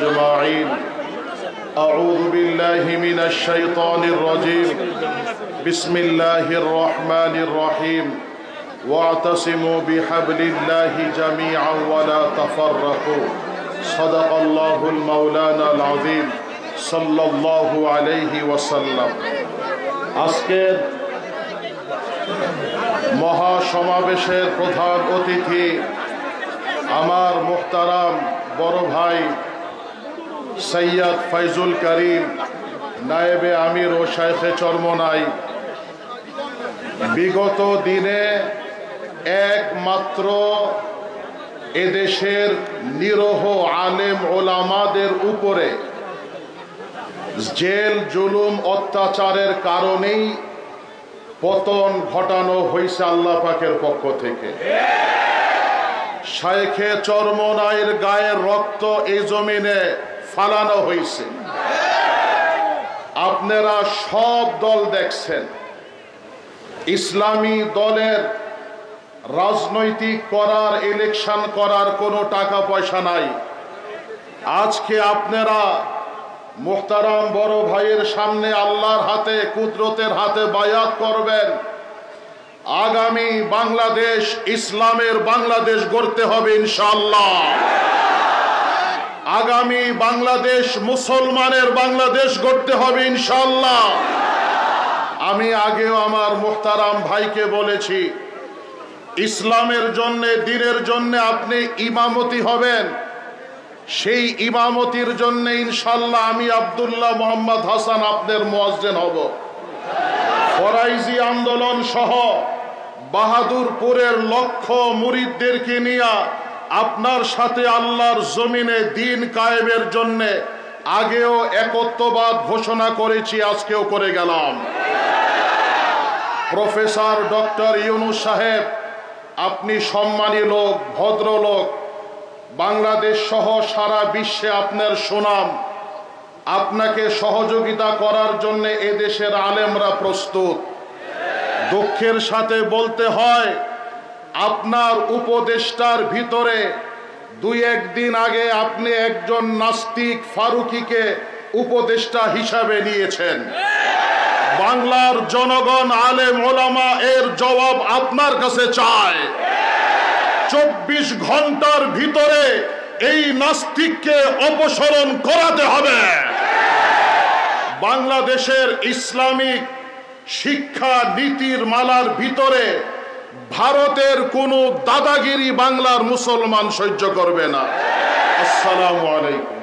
أجمعين أعوذ بالله من الشيطان الرجيم بسم الله الرحمن الرحيم واعتصموا بحبل الله جميعا ولا تفرقوا صدق الله المولانا العظيم صلى الله عليه وسلم আজকের মহা সমাবেশের প্রধান অতিথি আমার মুহতারাম বড় ভাই সৈয়দ ফয়জুল করিম নায়েবে আমির ও শাইখে চরমনাই বিগত দিনে একমাত্র এদেশের নিরহ আলেম ওলামাদের উপরে জেল জুলুম অত্যাচারের কারণেই পতন ঘটানো হয়েছে আল্লাহ পাকের পক্ষ থেকে। শাইখে চরমনাইয়ের গায়ের রক্ত এই জমিনে ফালানো হয়েছে। আপনারা সব দল দেখছেন, ইসলামী দলের রাজনৈতিক করার ইলেকশন করার কোনো টাকা পয়সা নাই। আজকে আপনারা মুহতারাম বড় ভাইয়ের সামনে আল্লাহর হাতে কুদরতের হাতে বায়াত করবেন। আগামী বাংলাদেশ ইসলামের বাংলাদেশ গড়তে হবে ইনশাআল্লাহ। আগামী বাংলাদেশ মুসলমানের বাংলাদেশ গড়তে হবে ইনশাআল্লাহ। আমি আগেও আমার মুহতারাম ভাইকে বলেছি, ইসলামের জন্য দ্বীনের জন্য আপনি ইমামতি হবেন, সেই ইমামতির জন্য ইনশাআল্লাহ আমি আব্দুল্লাহ মোহাম্মদ হাসান আপনার মুয়াজ্জিন হব। ফরাইজি আন্দোলন সহ বাহাদুরপুরের লক্ষ মুরিদদেরকে নিয়ে আপনার সাথে আল্লাহর জমিনে দ্বীন কায়েমের জন্য আগেও একত্ববাদ ঘোষণা করেছি, আজকেও করে গেলাম। প্রফেসর ডক্টর ইউনূস সাহেব, আপনি সম্মানী লোক, ভদ্রলোক, বাংলাদেশ সহ সারা বিশ্বে আপনার সুনাম। আপনাকে সহযোগিতা করার জন্য এদেশের আলেমরা প্রস্তুত। দুঃখের সাথে বলতে হয়, আপনার উপদেষ্টার ভিতরে দুই একদিন আগে আপনি একজন নাস্তিক ফারুকিকে উপদেষ্টা হিসাবে নিয়েছেন। বাংলার জনগণ আলেম ওলামা এর জবাব আপনার কাছে চায়। 24 ঘন্টার ভিতরে এই নাস্তিককে অপসারণ করাতে হবে। বাংলাদেশের ইসলামিক শিক্ষা নীতির মালার ভিতরে ভারতের কোনো দাদাগিরি বাংলার মুসলমান সহ্য করবে না। আসসালামু আলাইকুম।